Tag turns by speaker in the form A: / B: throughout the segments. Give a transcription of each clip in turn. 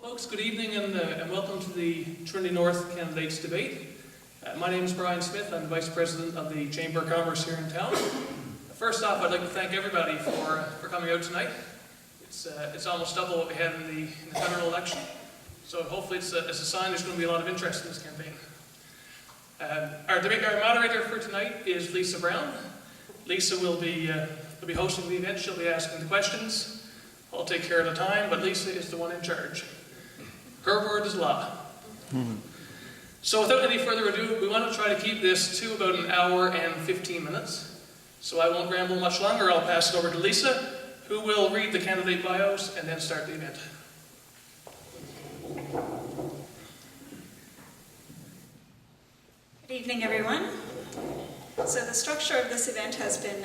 A: Folks, good evening and welcome to the Trinity North Candidates Debate. My name is Brian Smith. I'm the Vice President of the Chamber of Commerce here in town. First off, I'd like to thank everybody for coming out tonight. It's almost double what we had in the federal election, so hopefully it's a sign there's going to be a lot of interest in this campaign. Our moderator for tonight is Lisa Browne. Lisa will be hosting the event. She'll be asking the questions. I'll take care of the time, but Lisa is the one in charge. Her word is law. So without any further ado, we want to try to keep this to about an hour and 15 minutes. So I won't ramble much longer. I'll pass it over to Lisa, who will read the candidate bios and then start the event.
B: Good evening, everyone. So the structure of this event has been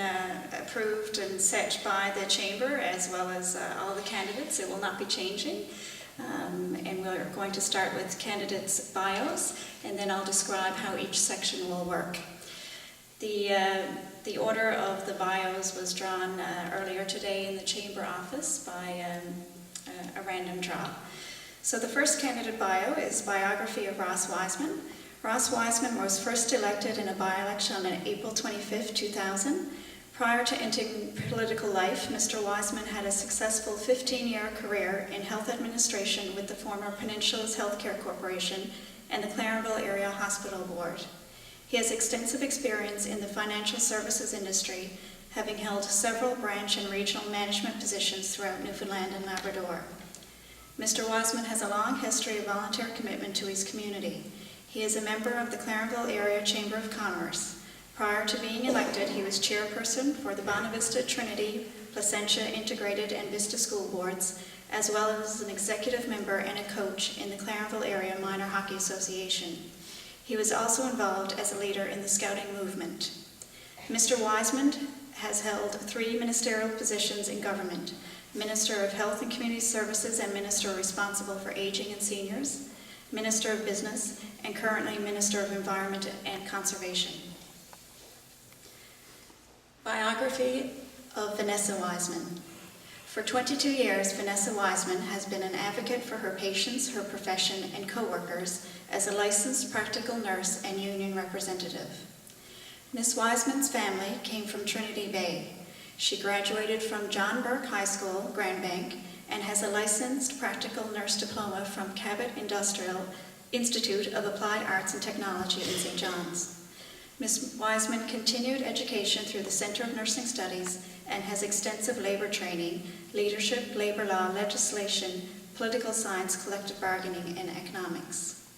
B: approved and set by the Chamber as well as all the candidates. It will not be changing. And we're going to start with candidates' bios, and then I'll describe how each section will work. The order of the bios was drawn earlier today in the Chamber office by a random draw. So the first candidate bio is biography of Ross Wiseman. Ross Wiseman was first elected in a by-election on April 25, 2000. Prior to entering political life, Mr. Wiseman had a successful 15-year career in health administration with the former Peninsula's Healthcare Corporation and the Clarenville Area Hospital Board. He has extensive experience in the financial services industry, having held several branch and regional management positions throughout Newfoundland and Labrador. Mr. Wiseman has a long history of volunteer commitment to his community. He is a member of the Clarenville Area Chamber of Commerce. Prior to being elected, he was chairperson for the Bonavista, Trinity, Placentia Integrated and Vista School Boards, as well as an executive member and a coach in the Clarenville Area Minor Hockey Association. He was also involved as a leader in the Scouting movement. Mr. Wiseman has held 3 ministerial positions in government: Minister of Health and Community Services and Minister responsible for Aging and Seniors, Minister of Business, and currently Minister of Environment and Conservation. Biography of Vanessa Wiseman. For 22 years, Vanessa Wiseman has been an advocate for her patients, her profession, and co-workers as a licensed practical nurse and union representative. Ms. Wiseman's family came from Trinity Bay. She graduated from John Burke High School, Grand Bank, and has a licensed practical nurse diploma from Cabot Industrial Institute of Applied Arts and Technology in St. John's. Ms. Wiseman continued education through the Centre of Nursing Studies and has extensive labor training, leadership, labor law, legislation, political science, collective bargaining, and economics.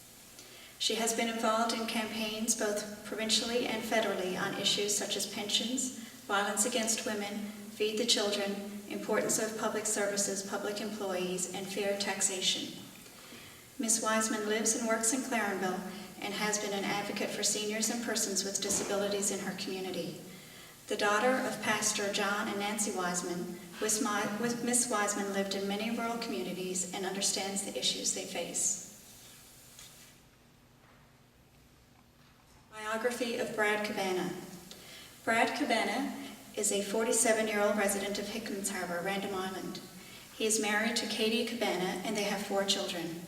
B: She has been involved in campaigns both provincially and federally on issues such as pensions, violence against women, feed the children, importance of public services, public employees, and fair taxation. Ms. Wiseman lives and works in Clarenville and has been an advocate for seniors and persons with disabilities in her community. The daughter of Pastor John and Nancy Wiseman, Miss Wiseman lived in many rural communities and understands the issues they face. Biography of Brad Cabana. Brad Cabana is a 47-year-old resident of Hickman's Harbour, Random Island. He is married to Katie Cabana and they have 4 children.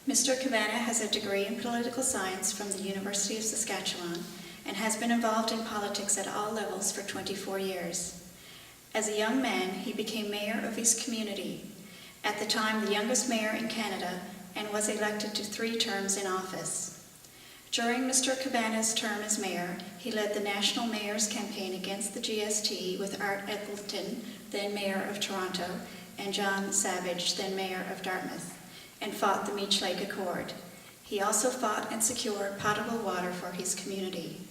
B: Mr. Cabana has a degree in political science from the University of Saskatchewan and has been involved in politics at all levels for 24 years. As a young man, he became mayor of his community, at the time the youngest mayor in Canada, and was elected to 3 terms in office. During Mr. Cabana's term as mayor, he led the National Mayor's Campaign against the GST with Art Eccleston, then mayor of Toronto, and John Savage, then mayor of Dartmouth, and fought the Meech Lake Accord. He also fought and secured potable water for his community.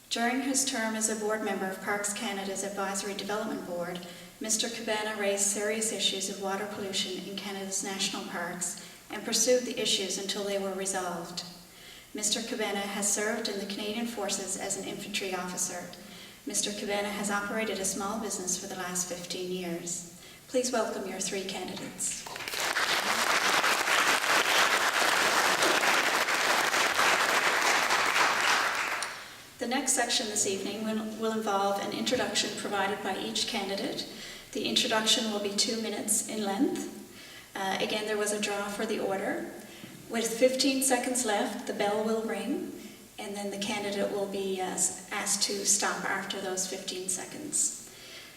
B: During his term as a board member of Parks Canada's Advisory Development Board, Mr. Cabana raised serious issues of water pollution in Canada's national parks and pursued the issues until they were resolved. Mr. Cabana has served in the Canadian Forces as an infantry officer. Mr. Cabana has operated a small business for the last 15 years. Please welcome your 3 candidates. The next section this evening will involve an introduction provided by each candidate. The introduction will be 2 minutes in length. Again, there was a draw for the order. With 15 seconds left, the bell will ring, and then the candidate will be asked to stop after those 15 seconds.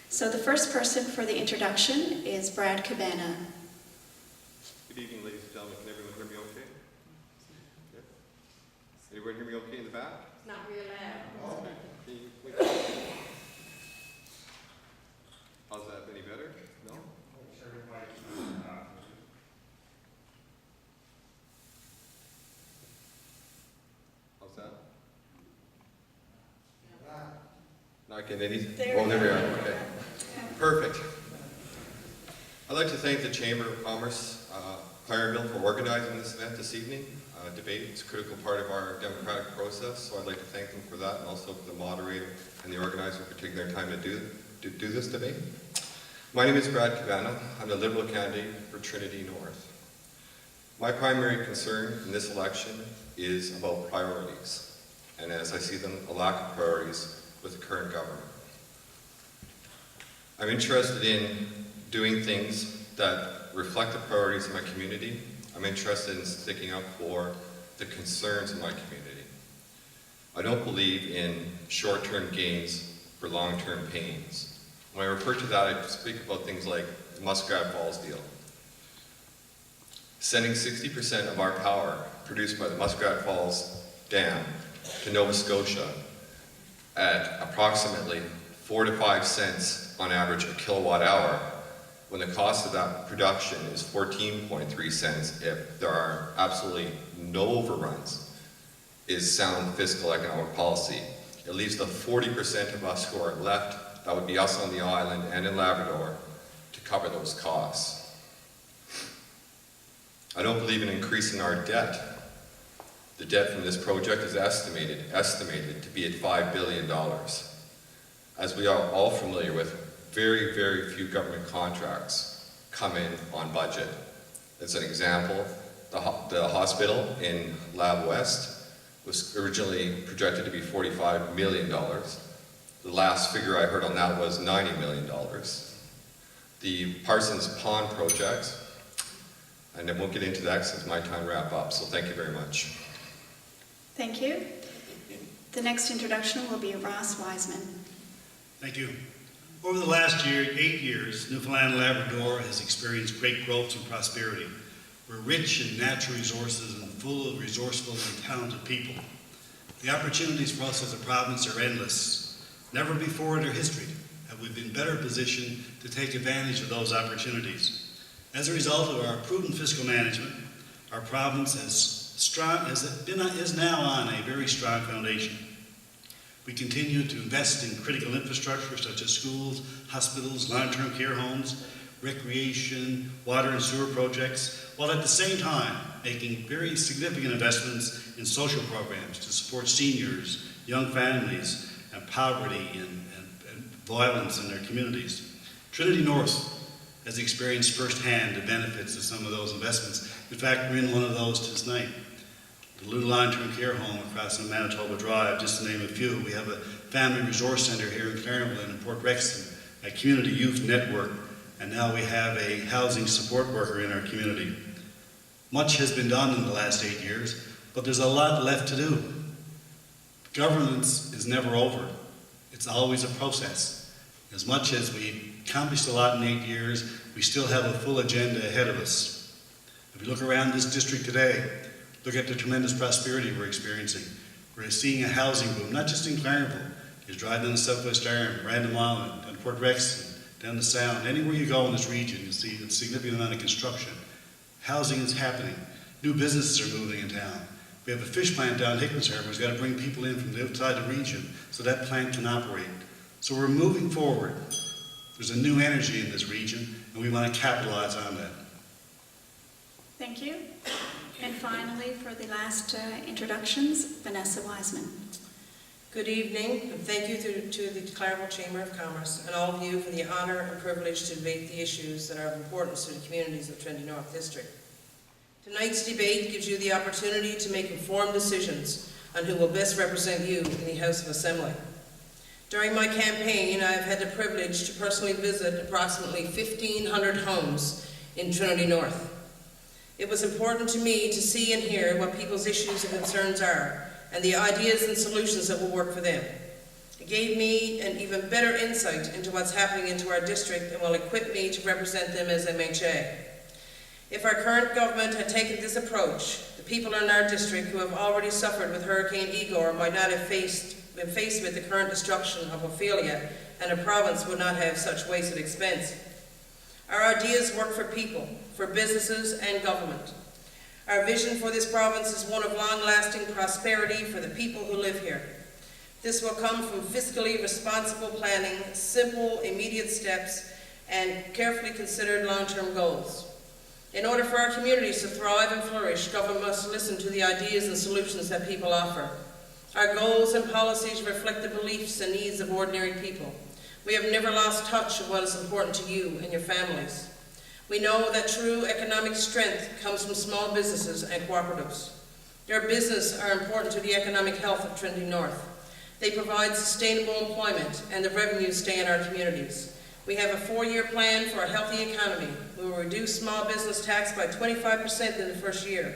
B: So the first person for the introduction is Brad Cabana.
C: Good evening, ladies and gentlemen. Can everyone hear me okay? Yes? Everyone hear me okay in the back?
D: It's not real loud.
C: Can you wait? How's that? Any better? No? How's that? Not getting anything? Oh, there we are. Okay. Perfect. I'd like to thank the Chamber of Commerce, Clarenville, for organizing this event this evening. Debate is a critical part of our democratic process, so I'd like to thank them for that, and also for the moderator and the organizer for taking their time to do this debate. My name is Brad Cabana. I'm the Liberal candidate for Trinity North. My primary concern in this election is about priorities, and as I see them, a lack of priorities with the current government. I'm interested in doing things that reflect the priorities of my community. I'm interested in sticking up for the concerns of my community. I don't believe in short-term gains for long-term pains. When I refer to that, I speak about things like the Muskrat Falls deal. Sending 60% of our power produced by the Muskrat Falls Dam to Nova Scotia at approximately 4 to 5 cents on average a kilowatt hour, when the cost of that production is 14.3 cents if there are absolutely no overruns, is sound fiscal economic policy. It leaves the 40% of us who are left, that would be us on the island and in Labrador, to cover those costs. I don't believe in increasing our debt. The debt from this project is estimated to be at $5 billion. As we are all familiar with, very, very few government contracts come in on budget. As an example, the hospital in Lab West was originally projected to be $45 million. The last figure I heard on that was $90 million. The Parsons Pond project, and I won't get into that since my time wrap up, so thank you very much.
B: Thank you. The next introduction will be Ross Wiseman.
E: Thank you. Over the last 8 years, Newfoundland and Labrador has experienced great growth and prosperity. We're rich in natural resources and full of resourceful and talented people. The opportunities for us as a province are endless. Never before in our history have we been better positioned to take advantage of those opportunities. As a result of our prudent fiscal management, our province is now on a very strong foundation. We continue to invest in critical infrastructure such as schools, hospitals, long-term care homes, recreation, water and sewer projects, while at the same time making very significant investments in social programs to support seniors, young families, and poverty and violence in their communities. Trinity North has experienced firsthand the benefits of some of those investments. In fact, we're in one of those tonight. The Little Long-Term Care Home across on Manitoba Drive, just to name a few. We have a family resource center here in Clarenville and in Port Rexton, a community youth network, and now we have a housing support worker in our community. Much has been done in the last 8 years, but there's a lot left to do. Governance is never over. It's always a process. As much as we accomplished a lot in 8 years, we still have a full agenda ahead of us. If you look around this district today, look at the tremendous prosperity we're experiencing. We're seeing a housing boom, not just in Clarenville. You drive down the Southwest Arm, Random Island, and Port Rexton, down the Sound. Anywhere you go in this region, you see a significant amount of construction. Housing is happening. New businesses are moving in town. We have a fish plant down Hickman's Harbour. We've got to bring people in from outside the region so that plant can operate. So we're moving forward. There's a new energy in this region, and we want to capitalize on that.
B: Thank you. And finally, for the last introductions, Vanessa Wiseman.
D: Good evening, and thank you to the Clarenville Chamber of Commerce and all of you for the honour and privilege to debate the issues that are of importance to the communities of Trinity North District. Tonight's debate gives you the opportunity to make informed decisions on who will best represent you in the House of Assembly. During my campaign, I've had the privilege to personally visit approximately 1,500 homes in Trinity North. It was important to me to see and hear what people's issues and concerns are, and the ideas and solutions that will work for them. It gave me an even better insight into what's happening into our district and will equip me to represent them as MHA. If our current government had taken this approach, the people in our district who have already suffered with Hurricane Igor might not have been faced with the current destruction of Ophelia, and a province would not have such wasted expense. Our ideas work for people, for businesses and government. Our vision for this province is one of long-lasting prosperity for the people who live here. This will come from fiscally responsible planning, simple, immediate steps, and carefully considered long-term goals. In order for our communities to thrive and flourish, government must listen to the ideas and solutions that people offer. Our goals and policies reflect the beliefs and needs of ordinary people. We have never lost touch of what is important to you and your families. We know that true economic strength comes from small businesses and cooperatives. Their business are important to the economic health of Trinity North. They provide sustainable employment, and the revenues stay in our communities. We have a 4-year plan for a healthy economy. We will reduce small business tax by 25% in the first year.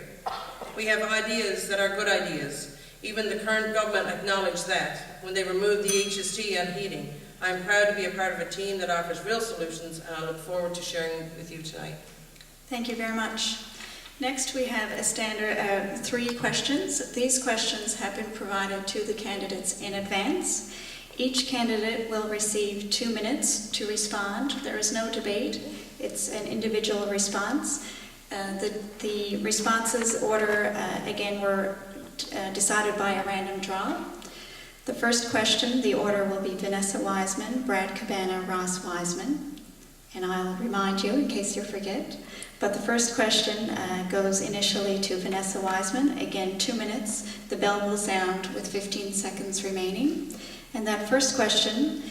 D: We have ideas that are good ideas. Even the current government acknowledged that when they removed the HST on heating. I am proud to be a part of a team that offers real solutions, and I look forward to sharing with you tonight.
B: Thank you very much. Next, we have a standard 3 questions. These questions have been provided to the candidates in advance. Each candidate will receive 2 minutes to respond. There is no debate. It's an individual response. The responses order, again, were decided by a random draw. The first question, the order will be Vanessa Wiseman, Brad Cabana, Ross Wiseman. And I'll remind you in case you forget. But the first question goes initially to Vanessa Wiseman. Again, 2 minutes. The bell will sound with 15 seconds remaining. And that first question,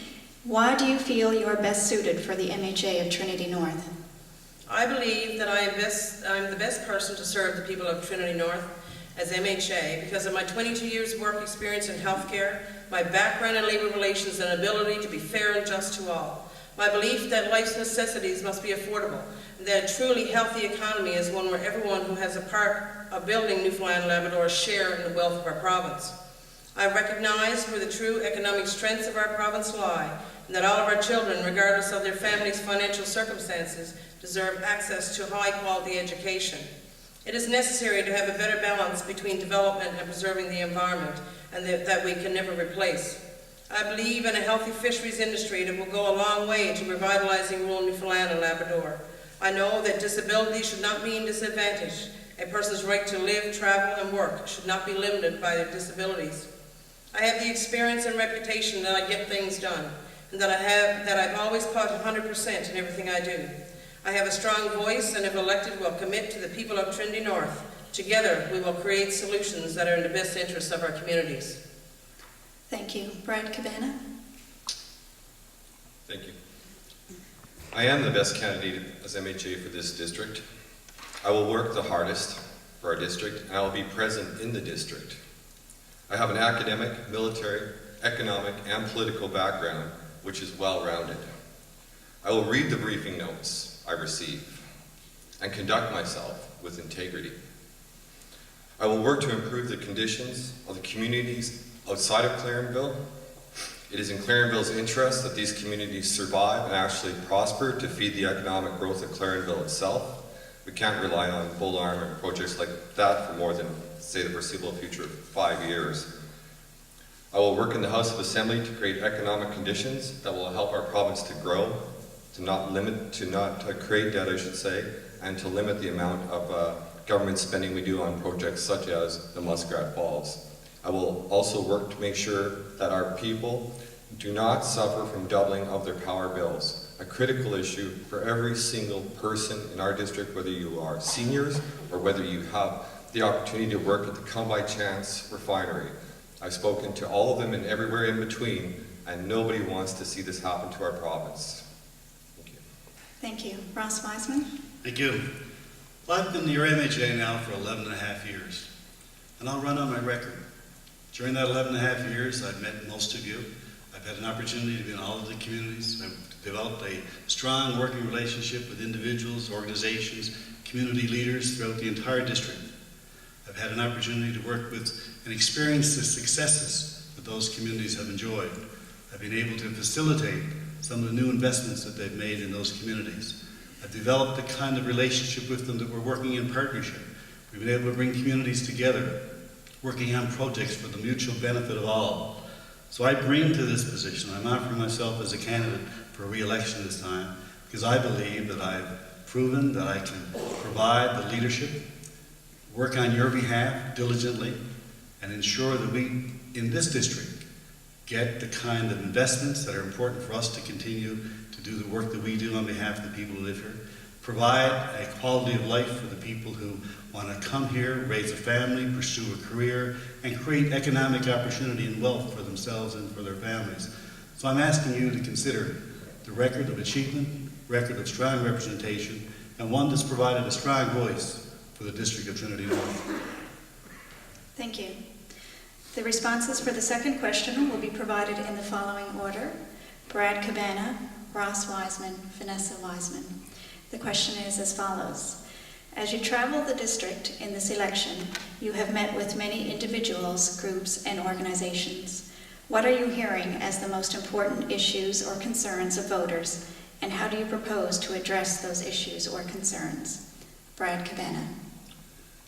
B: why do you feel you are best suited for the MHA of Trinity North?
D: I believe that I'm the best person to serve the people of Trinity North as MHA because of my 22 years of work experience in healthcare, my background in labor relations, and ability to be fair and just to all. My belief that life's necessities must be affordable, and that a truly healthy economy is one where everyone who has a part of building Newfoundland and Labrador share in the wealth of our province. I recognize where the true economic strengths of our province lie, and that all of our children, regardless of their family's financial circumstances, deserve access to high-quality education. It is necessary to have a better balance between development and preserving the environment, and that we can never replace. I believe in a healthy fisheries industry that will go a long way to revitalizing rural Newfoundland and Labrador. I know that disability should not mean disadvantage. A person's right to live, travel, and work should not be limited by their disabilities. I have the experience and reputation that I get things done, and that I've always put 100% in everything I do. I have a strong voice, and if elected, will commit to the people of Trinity North. Together, we will create solutions that are in the best interests of our communities.
B: Thank you. Brad Cabana?
C: Thank you. I am the best candidate as MHA for this district. I will work the hardest for our district, and I will be present in the district. I have an academic, military, economic, and political background, which is well-rounded. I will read the briefing notes I receive and conduct myself with integrity. I will work to improve the conditions of the communities outside of Clarenville. It is in Clarenville's interest that these communities survive and actually prosper to feed the economic growth of Clarenville itself. We can't rely on bull arm and projects like that for more than, say, the foreseeable future of 5 years. I will work in the House of Assembly to create economic conditions that will help our province to grow, to not create debt, I should say, and to limit the amount of government spending we do on projects such as the Muskrat Falls. I will also work to make sure that our people do not suffer from doubling of their power bills, a critical issue for every single person in our district, whether you are seniors or whether you have the opportunity to work at the Come By Chance refinery. I've spoken to all of them and everywhere in between, and nobody wants to see this happen to our province. Thank you.
B: Thank you. Ross Wiseman?
E: Thank you. Well, I've been your MHA now for 11 and a half years, and I'll run on my record. During that 11 and a half years, I've met most of you. I've had an opportunity to be in all of the communities. I've developed a strong working relationship with individuals, organizations, community leaders throughout the entire district. I've had an opportunity to work with and experience the successes that those communities have enjoyed. I've been able to facilitate some of the new investments that they've made in those communities. I've developed the kind of relationship with them that we're working in partnership. We've been able to bring communities together, working on projects for the mutual benefit of all. So I bring to this position, I'm offering myself as a candidate for re-election this time, because I believe that I've proven that I can provide the leadership, work on your behalf diligently, and ensure that we, in this district, get the kind of investments that are important for us to continue to do the work that we do on behalf of the people who live here, provide a quality of life for the people who want to come here, raise a family, pursue a career, and create economic opportunity and wealth for themselves and for their families. So I'm asking you to consider the record of achievement, record of strong representation, and one that's provided a strong voice for the District of Trinity North.
B: Thank you. The responses for the second question will be provided in the following order: Brad Cabana, Ross Wiseman, Vanessa Wiseman. The question is as follows. As you travel the district in this election, you have met with many individuals, groups, and organizations. What are you hearing as the most important issues or concerns of voters, and how do you propose to address those issues or concerns? Brad Cabana.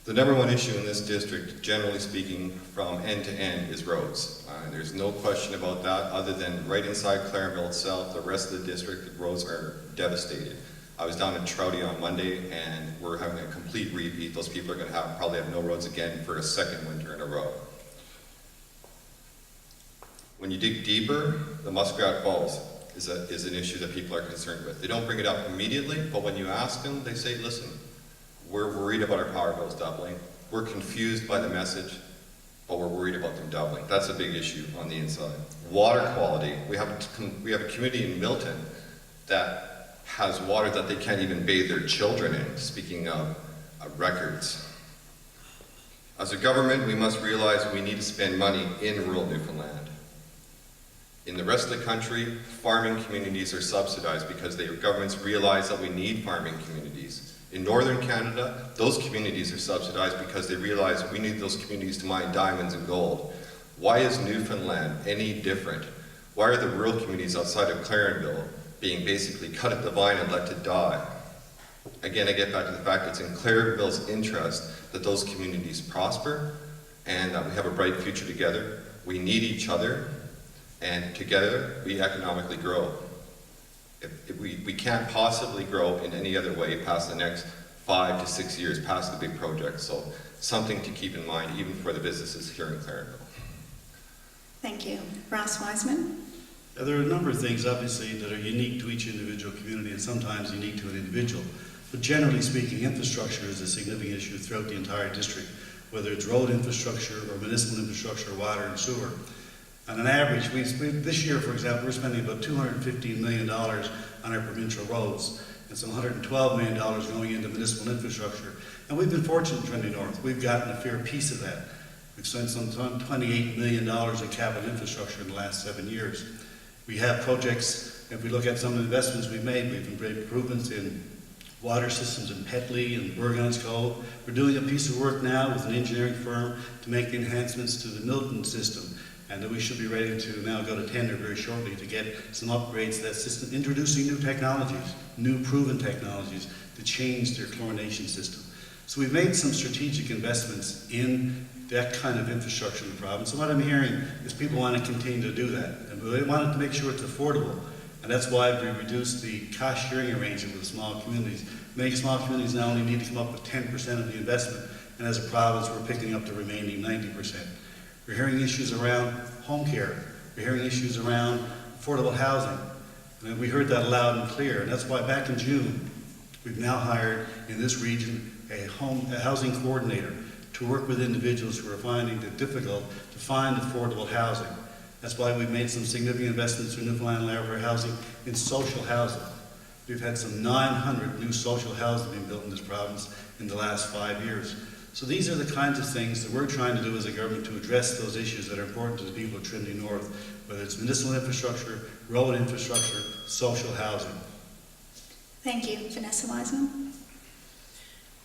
C: The number one issue in this district, generally speaking, from end to end, is roads. There's no question about that, other than right inside Clarenville itself, the rest of the district, the roads are devastated. I was down in Trinity on Monday, and we're having a complete repeat. Those people are going to probably have no roads again for a second winter in a row. When you dig deeper, the Muskrat Falls is an issue that people are concerned with. They don't bring it up immediately, but when you ask them, they say, listen, we're worried about our power bills doubling. We're confused by the message, but we're worried about them doubling. That's a big issue on the inside. Water quality. We have a community in Milton that has water that they can't even bathe their children in, speaking of records. As a government, we must realize we need to spend money in rural Newfoundland. In the rest of the country, farming communities are subsidized because their governments realize that we need farming communities. In northern Canada, those communities are subsidized because they realize we need those communities to mine diamonds and gold. Why is Newfoundland any different? Why are the rural communities outside of Clarenville being basically cut at the vine and let to die? Again, I get back to the fact it's in Clarenville's interest that those communities prosper and that we have a bright future together. We need each other, and together we economically grow. We can't possibly grow in any other way past the next 5 to 6 years, past the big project. So something to keep in mind, even for the businesses here in Clarenville.
B: Thank you. Ross Wiseman.
E: There are a number of things, obviously, that are unique to each individual community and sometimes unique to an individual. But generally speaking, infrastructure is a significant issue throughout the entire district, whether it's road infrastructure or municipal infrastructure, water and sewer. On an average, this year, for example, we're spending about $215 million on our provincial roads and some $112 million going into municipal infrastructure. And we've been fortunate in Trinity North. We've gotten a fair piece of that. We've spent some $28 million in capital infrastructure in the last 7 years. We have projects, if we look at some of the investments we've made made improvements in water systems in Petley and Burgons Cove. We're doing a piece of work now with an engineering firm to make the enhancements to the Milton system, and that we should be ready to now go to tender very shortly to get some upgrades to that system, introducing new technologies, new proven technologies to change their chlorination system. So we've made some strategic investments in that kind of infrastructure in the province. And what I'm hearing is people want to continue to do that. And they want to make sure it's affordable. And that's why we reduced the cost sharing arrangement with small communities. Many small communities now only need to come up with 10% of the investment. And as a province, we're picking up the remaining 90%. We're hearing issues around home care. We're hearing issues around affordable housing. And we heard that loud and clear. And that's why back in June, we've now hired in this region a housing coordinator to work with individuals who are finding it difficult to find affordable housing. That's why we've made some significant investments through Newfoundland and Labrador Housing in social housing. We've had some 900 new social housing being built in this province in the last 5 years. So these are the kinds of things that we're trying to do as a government to address those issues that are important to the people of Trinity North, whether it's municipal infrastructure, road infrastructure, social housing.
B: Thank you. Vanessa Wiseman.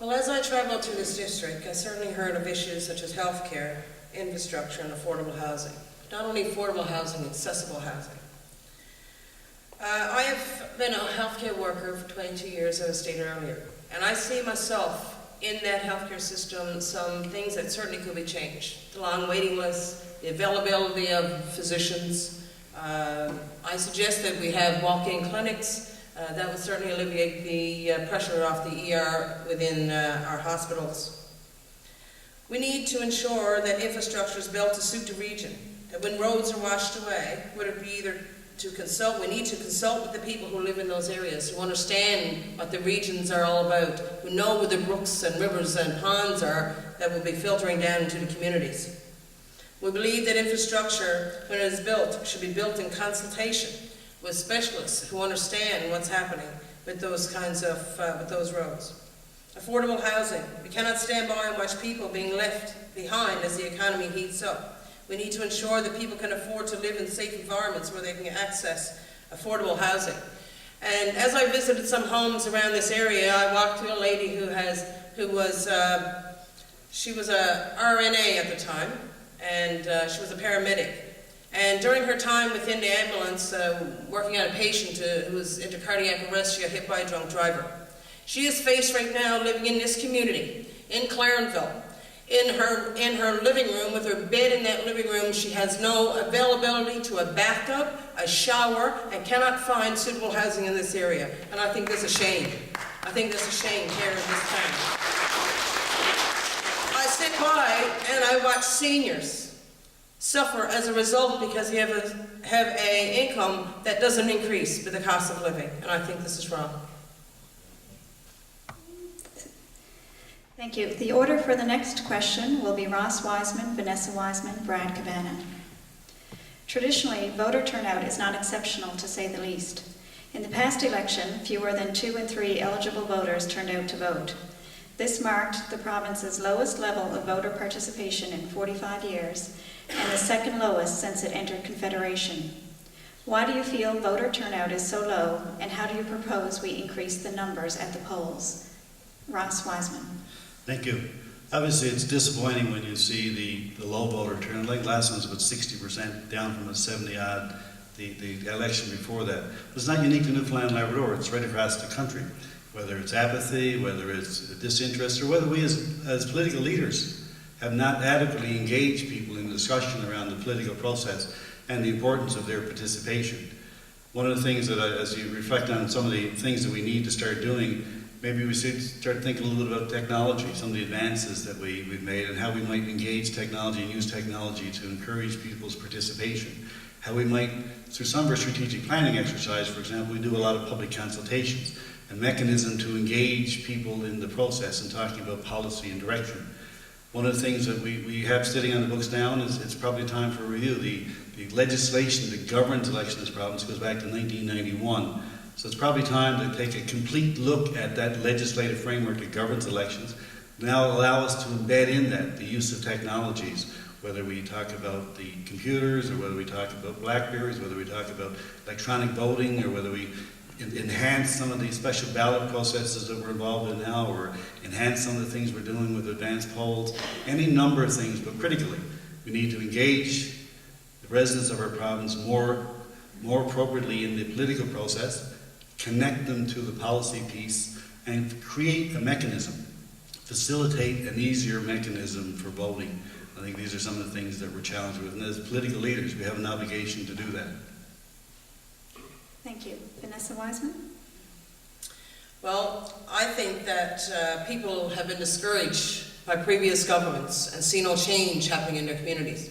D: Well, as I travelled through this district, I certainly heard of issues such as healthcare, infrastructure, and affordable housing. Not only affordable housing, accessible housing. I have been a healthcare worker for 22 years, as I stated earlier, and I see myself in that healthcare system some things that certainly could be changed. The long waiting lists, the availability of physicians. I suggest that we have walk-in clinics. That would certainly alleviate the pressure off the ER within our hospitals. We need to ensure that infrastructure is built to suit the region, that when roads are washed away, whether it be either to consult, we need to consult with the people who live in those areas, who understand what the regions are all about, who know where the brooks and rivers and ponds are that will be filtering down into the communities. We believe that infrastructure, when it is built, should be built in consultation with specialists who understand what's happening with those kinds of, with those roads. Affordable housing. We cannot stand by and watch people being left behind as the economy heats up. We need to ensure that people can afford to live in safe environments where they can access affordable housing. And as I visited some homes around this area, I walked to a lady she was a RNA at the time, and she was a paramedic. And during her time within the ambulance, working on a patient who was into cardiac arrest, she got hit by a drunk driver. She is faced right now living in this community, in Clarenville. In her living room, with her bed in that living room, she has no availability to a bathtub, a shower, and cannot find suitable housing in this area. And I think that's a shame. I think that's a shame here in this town. I sit by and I watch seniors suffer as a result because they have a income that doesn't increase with the cost of living. And I think this is wrong.
B: Thank you. The order for the next question will be Ross Wiseman, Vanessa Wiseman, Brad Cabana. Traditionally, voter turnout is not exceptional, to say the least. In the past election, fewer than 2 in 3 eligible voters turned out to vote. This marked the province's lowest level of voter participation in 45 years and the second lowest since it entered Confederation. Why do you feel voter turnout is so low, and how do you propose we increase the numbers at the polls? Ross Wiseman.
E: Thank you. Obviously, it's disappointing when you see the low voter turnout. Like last one was about 60%, down from a 70-odd the election before that. But it's not unique to Newfoundland and Labrador. It's right across the country. Whether it's apathy, whether it's disinterest, or whether we as political leaders have not adequately engaged people in the discussion around the political process and the importance of their participation. One of the things that, as you reflect on some of the things that we need to start doing, maybe we should start thinking a little bit about technology, some of the advances that we've made, and how we might engage technology and use technology to encourage people's participation. How we might, through some of our strategic planning exercise, for example, we do a lot of public consultations, a mechanism to engage people in the process and talking about policy and direction. One of the things that we have sitting on the books now is it's probably time for a review. The legislation that governs election in this province goes back to 1991. So it's probably time to take a complete look at that legislative framework that governs elections. Now allow us to embed in that the use of technologies, whether we talk about the computers or whether we talk about Blackberries, whether we talk about electronic voting, or whether we enhance some of the special ballot processes that we're involved in now, or enhance some of the things we're doing with advanced polls, any number of things. But critically, we need to engage the residents of our province more appropriately in the political process, connect them to the policy piece, and create a mechanism, facilitate an easier mechanism for voting. I think these are some of the things that we're challenged with, and as political leaders, we have an obligation to do that.
B: Thank you. Vanessa Wiseman?
D: Well, I think that people have been discouraged by previous governments and see no change happening in their communities.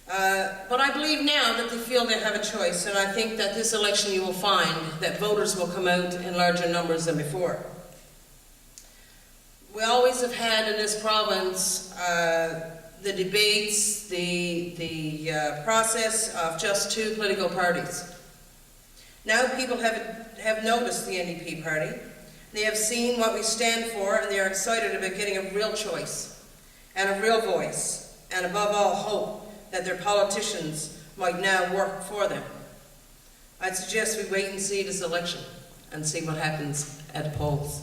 D: But I believe now that they feel they have a choice, and I think that this election you will find that voters will come out in larger numbers than before. We always have had in this province the debates, the process of just 2 political parties. Now people have noticed the NDP party. They have seen what we stand for, and they are excited about getting a real choice and a real voice, and above all, hope that their politicians might now work for them. I'd suggest we wait and see this election and see what happens at the polls.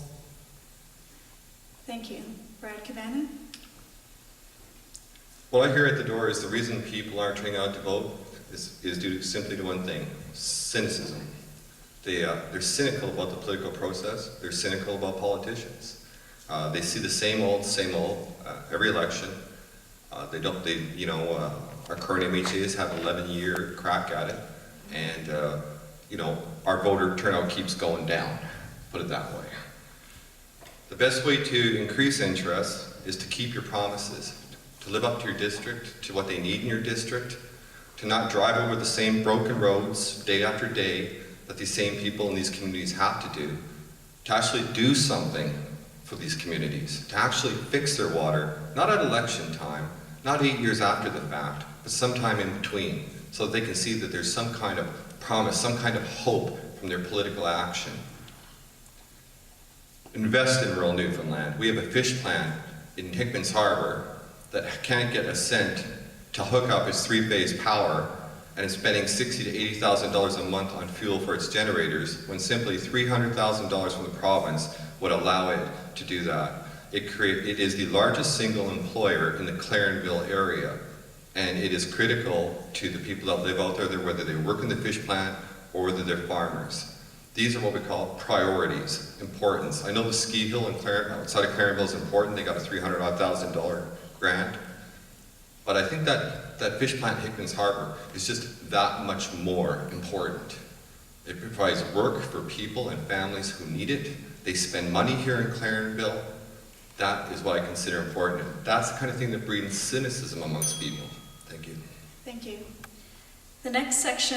B: Thank you. Brad Cabana?
C: What I hear at the door is the reason people aren't turning out to vote is due simply to one thing: cynicism. They're cynical about the political process. They're cynical about politicians. They see the same old every election. Our current MHAs have an 11-year crack at it, and our voter turnout keeps going down. Put it that way. The best way to increase interest is to keep your promises, to live up to your district, to what they need in your district, to not drive over the same broken roads day after day that these same people in these communities have to do, to actually do something for these communities, to actually fix their water, not at election time, not 8 years after the fact, but sometime in between, so that they can see that there's some kind of promise, some kind of hope from their political action. Invest in rural Newfoundland. We have a fish plant in Hickman's Harbor that can't get a cent to hook up its 3-phase power, and is spending $60,000 to $80,000 a month on fuel for its generators, when simply $300,000 from the province would allow it to do that. It is the largest single employer in the Clarenville area, and it is critical to the people that live out there, whether they work in the fish plant or whether they're farmers. These are what we call priorities, importance. I know the ski hill in outside of Clarenville is important. They got a $300,000 grant. But I think that fish plant in Hickman's Harbor is just that much more important. It provides work for people and families who need it. They spend money here in Clarenville. That is what I consider important. That's the kind of thing that breeds cynicism amongst people. Thank you.
B: Thank you. The next section